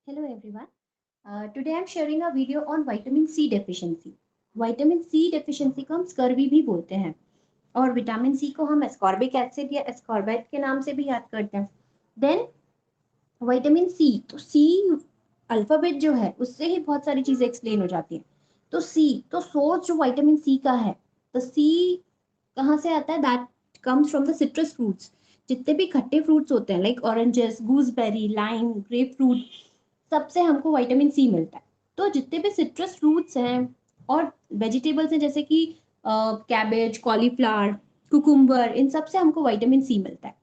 Hello everyone. Today I'm sharing a video on vitamin C deficiency. Vitamin C deficiency को हम scurvy भी बोलते हैं और विटामिन सी को हम एस्कॉर्बिक एसिड या एस्कॉर्बाइट के नाम से भी याद करते हैं. देन विटामिन सी, तो सी अल्फाबेट जो है उससे ही बहुत सारी चीजें एक्सप्लेन हो जाती हैं. तो सी, तो सोर्स जो विटामिन सी का है, तो सी कहाँ से आता है? That comes from the citrus fruits. जितने भी खट्टे फ्रूट्स होते हैं like oranges, gooseberry, lime, grep fruit, सबसे हमको विटामिन सी मिलता है. तो जितने भी सिट्रस फ्रूट्स हैं और वेजिटेबल्स हैं जैसे कि कैबेज, कॉलीफ्लावर, कुकुम्बर, इन सब से हमको विटामिन सी मिलता है.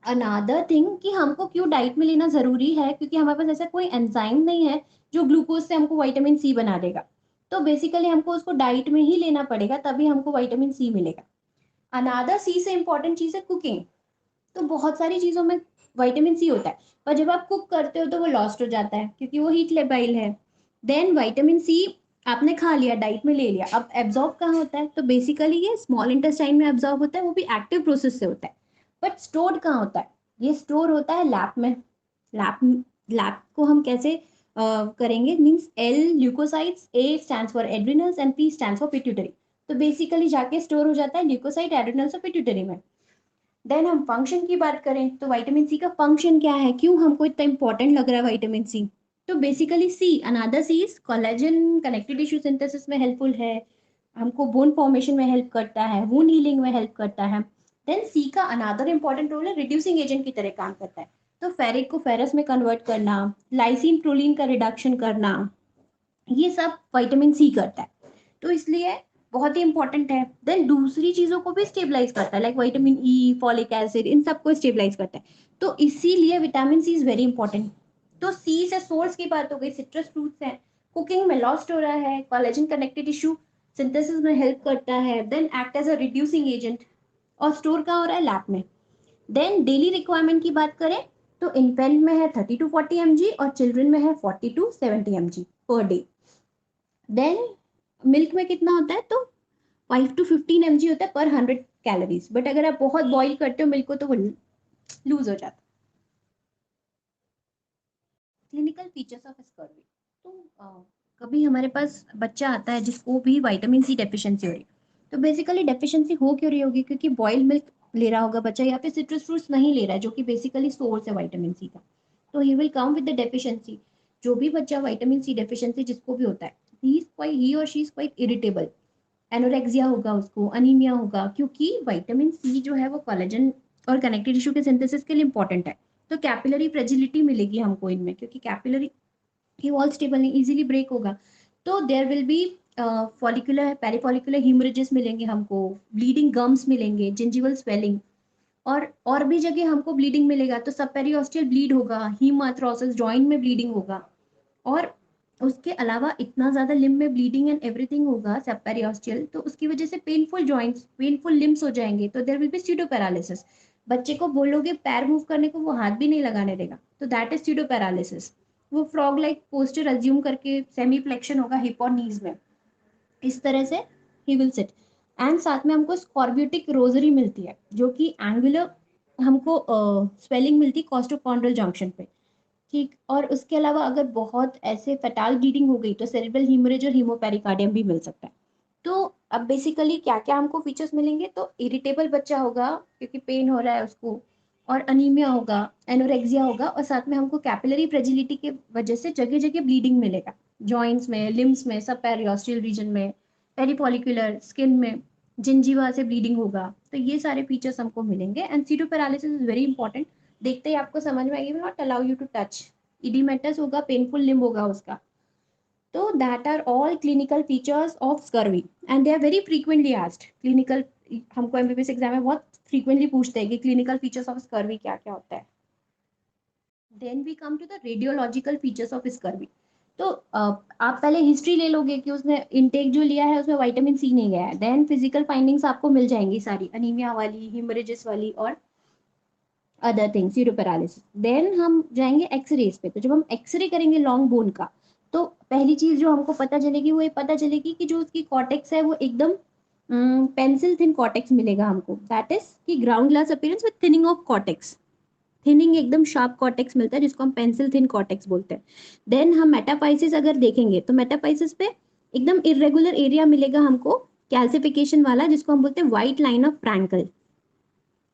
अनादर थिंग कि हमको क्यों डाइट में लेना जरूरी है, क्योंकि हमारे पास ऐसा कोई एंजाइम नहीं है जो ग्लूकोज से हमको विटामिन सी बना देगा. तो बेसिकली हमको उसको डाइट में ही लेना पड़ेगा, तभी हमको विटामिन सी मिलेगा. अनादर सी से इंपॉर्टेंट चीज है कुकिंग. तो बहुत सारी चीजों में विटामिन सी होता है, पर जब आप कुक करते हो तो वो लॉस्ट हो जाता है क्योंकि वो हीट लेबाइल है. देन विटामिन सी आपने खा लिया, डाइट में ले लिया, अब एब्जॉर्ब कहाँ होता है? तो बेसिकली ये स्मॉल इंटेस्टाइन में एब्जॉर्ब होता है, वो भी एक्टिव प्रोसेस से होता है. बट स्टोर्ड कहाँ होता है? ये स्टोर होता है लैब में. लैब लैब को हम कैसे करेंगे? Means L leukocytes, A stands for adrenals and P stands for pituitary. तो बेसिकली जाके स्टोर हो जाता है ल्यूकोसाइट, एड्रिनल्स और पिट्यूटरी में. देन हम फंक्शन की बात करें तो विटामिन सी का फंक्शन क्या है, क्यों हमको इतना इंपॉर्टेंट लग रहा है विटामिन सी? तो basically C, another C is collagen connective tissue synthesis में हेल्पफुल है, हमको बोन फॉर्मेशन में हेल्प करता है, वुंड हीलिंग में हेल्प करता है. देन सी का अनदर इंपॉर्टेंट रोल है, रिड्यूसिंग एजेंट की तरह काम करता है. तो फेरिक को फेरस में कन्वर्ट करना, लाइसिन प्रोलीन का रिडक्शन करना, ये सब विटामिन सी करता है. तो इसलिए बहुत ही इंपॉर्टेंट है. देन दूसरी चीजों को भी स्टेबलाइज करता है, like vitamin E, folic acid, इन सबको स्टेबलाइज करता है. तो इसीलिए vitamin C is very important. तो सी से सोर्स की बात हो गई, सिट्रस फ्रूट्स है, कुकिंग में लॉस्ट हो रहा है, कोलेजन कनेक्टिव टिश्यू सिंथेसिस में हेल्प करता है, then act as a reducing agent, और स्टोर कहाँ हो रहा है? लैब में. देन डेली रिक्वायरमेंट की बात करें तो इन्फेंट में है 30 to 40 mg और चिल्ड्रन में है 40 to 70 mg पर डे. देन मिल्क में कितना होता है? तो 5 to 15 mg होता है पर 100 कैलोरीज. बट अगर आप बहुत बॉईल करते हो मिल्क को तो वो लूज हो जाता है. Clinical features of scurvy. तो कभी हमारे पास बच्चा आता है जिसको भी विटामिन सी डेफिशिएंसी हो रही है. तो बेसिकली डेफिशिएंसी हो क्यों रही होगी? क्योंकि बॉइल्ड मिल्क ले रहा होगा बच्चा, या फिर सिट्रस फ्रूट्स नहीं ले रहा है जो कि बेसिकली सोर्स है विटामिन सी का. तो he will come with the deficiency. जो भी बच्चा विटामिन सी डेफिशिएंसी जिसको भी होता है, ही और she is quite irritable. Anorexia होगा उसको, अनीमिया होगा, क्योंकि विटामिन सी जो है वो कोलेजन और कनेक्टिव टिश्यू के सिंथेसिस के लिए इंपॉर्टेंट है. तो कैपिलरी फ्रेजिलिटी मिलेगी हमको इनमें, क्योंकि कैपिलरी की वॉल स्टेबल नहीं, इजीली ब्रेक होगा. तो देयर विल बी फॉलिकुलर पेरीफॉलिकुलर हीमरेजेस मिलेंगे हमको, ब्लीडिंग गम्स मिलेंगे, जिंजिवल स्वेलिंग, और भी जगह हमको ब्लीडिंग मिलेगा. तो सब पेरियोस्टियल ब्लीड होगा, हीमाथ्रोसिस, जॉइंट में ब्लीडिंग होगा, और उसके अलावा इतना ज्यादा लिम्ब में ब्लीडिंग एंड एवरीथिंग होगा सब पेरियोस्टियल, तो उसकी वजह से पेनफुल जॉइंट्स, पेनफुल लिम्स हो जाएंगे. तो there will be pseudo paralysis. बच्चे को बोलोगे पैर मूव करने को, वो हाथ भी नहीं लगाने देगा. तो दैट इज स्यूडो पैरालिसिस. वो फ्रॉग लाइक पोस्टर अज्यूम करके सेमी फ्लेक्शन होगा हिप और नीज में, इस तरह से ही विल सिट. एंड साथ में हमको स्कॉर्बियोटिक रोजरी मिलती है जो कि एंगुलर हमको स्वेलिंग मिलती है कॉस्टोकॉन्ड्रल जंक्शन पे. ठीक, और उसके अलावा अगर बहुत ऐसे फैटाल ब्लीडिंग हो गई तो सेरेब्रल हीमोरेज और हीमोपेरिकार्डियम भी मिल सकता है. तो अब बेसिकली क्या क्या हमको फीचर्स मिलेंगे? तो इरिटेबल बच्चा होगा क्योंकि पेन हो रहा है उसको, और अनीमिया होगा, एनोरेक्सिया होगा, और साथ में हमको कैपिलरी फ्रेजिलिटी के वजह से जगह जगह ब्लीडिंग मिलेगा, जॉइंट्स में, लिम्स में, सब पेरियोस्टियल रीजन में, पेरीफॉलिकुलर स्किन में, जिंजीवा से ब्लीडिंग होगा. तो ये सारे फीचर्स हमको मिलेंगे. एंड सीटो पैरालिसिस इज वेरी इंपॉर्टेंट. देखते ही आपको समझ में आएगी, not allow you to touch. Oedematous होगा, पेनफुल लिम्ब होगा उसका. तो that are all clinical features of scurvy and they are very frequently asked. Clinical, हमको एमबीबीएस एग्जाम में बहुत फ्रीक्वेंटली पूछते हैं कि क्लिनिकल फीचर्स ऑफ स्कर्वी क्या क्या होता है. Then we come to the radiological features of scurvy. तो आप पहले हिस्ट्री ले लोगे कि उसने इनटेक जो लिया है उसमें विटामिन सी नहीं गया है. देन फिजिकल फाइंडिंग्स आपको मिल जाएंगी सारी, अनीमिया वाली, हिमरेजेस वाली, और other things, pseudo paralysis. Then हम जाएंगे एक्सरेज पे. तो जब हम एक्सरे करेंगे लॉन्ग बोन का, तो पहली चीज जो हमको पता चलेगी वो ये पता चलेगी कि जो उसकी कॉर्टेक्स है वो एकदम पेंसिल थिन कॉर्टेक्स मिलेगा हमको. दैट इज कि ground glass appearance with thinning of cortex, thinning एकदम शार्प कॉर्टेक्स मिलता है जिसको हम पेंसिल थिन कॉर्टेक्स बोलते हैं। देन हम मेटाफाइसिस अगर देखेंगे तो मेटाफाइसिस पे एकदम इरेगुलर एरिया मिलेगा हमको कैल्सिफिकेशन वाला, जिसको हम बोलते हैं व्हाइट लाइन ऑफ फ्रैंकल।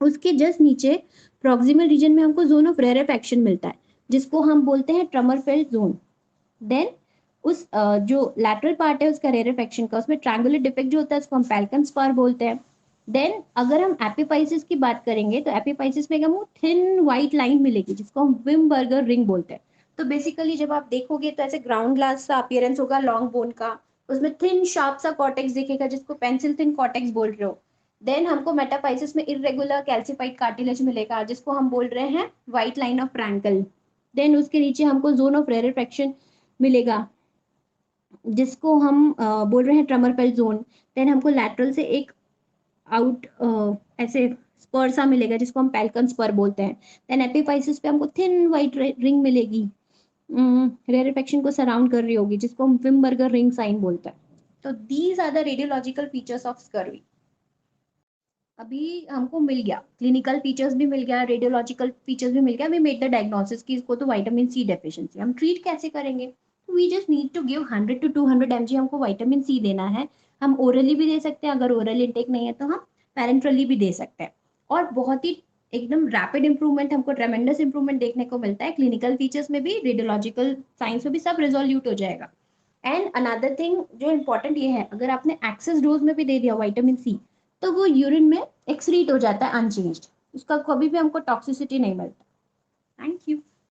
उसके जस्ट नीचे प्रॉक्सिमल रीजन में हमको जोन ऑफ रेरेफेक्शन मिलता है जिसको हम बोलते हैं ट्रमरफेल्ड जोन। देन उस जो लैटरल पार्ट है उसका रेरेफेक्शन का, उसमें ट्रायंगुलर डिफेक्ट जो होता है उसको हम पेल्कन स्पर बोलते हैं। देन अगर हम एपिफाइसिस की बात करेंगे तो एपिफाइसिस में हमको थिन व्हाइट लाइन मिलेगी जिसको हम विमबर्गर रिंग बोलते हैं। तो बेसिकली जब आप देखोगे तो ऐसे ग्राउंड ग्लास सा अपीयरेंस होगा लॉन्ग बोन का, उसमें थिन शार्प सा कॉर्टेक्स दिखेगा जिसको पेंसिल थिन कॉर्टेक्स बोल रहे हो। देन हमको मेटाफाइसिस में इरेगुलर कैल्सिफाइड कार्टिलेज मिलेगा जिसको हम बोल रहे हैं white line of Frankel. Then उसके नीचे हमको जोन ऑफ रेरेफेक्शन मिलेगा जिसको हम बोल रहे हैं ट्रमरफेल्ड जोन। देन हमको लैटरल से एक आउट ऐसे स्पर सा मिलेगा जिसको हम पेल्कन स्पर बोलते हैं। देन एपिफाइसिस पे हमको थिन व्हाइट रिंग मिलेगी, रेरेफेक्शन को सराउंड कर रही होगी जिसको हम विमबर्गर रिंग साइन बोलते हैं। तो these are the radiological features of scurvy. अभी हमको मिल गया क्लिनिकल फीचर्स भी मिल गया, रेडियोलॉजिकल फीचर्स भी मिल गया, वी मेड द डायग्नोसिस कि इसको तो विटामिन सी डेफिशिएंसी। हम ट्रीट कैसे करेंगे? We just need to give 100 to 200 mg हमको विटामिन सी देना है। हम ओरली भी दे सकते हैं, अगर ओरल इंटेक नहीं है तो हम पैरेंट्रली भी दे सकते हैं। और बहुत ही एकदम रैपिड इंप्रूवमेंट, हमको ट्रेमेंडस इंप्रूवमेंट देखने को मिलता है क्लिनिकल फीचर्स में भी, रेडियोलॉजिकल साइंस में भी, सब रिजोल्यूट हो जाएगा। एंड अनदर थिंग जो इम्पोर्टेंट ये है, अगर आपने एक्सेस डोज में भी दे दिया विटामिन सी तो वो यूरिन में एक्सक्रीट हो जाता है अनचेंज्ड, उसका कभी भी हमको टॉक्सिसिटी नहीं मिलता। Thank you.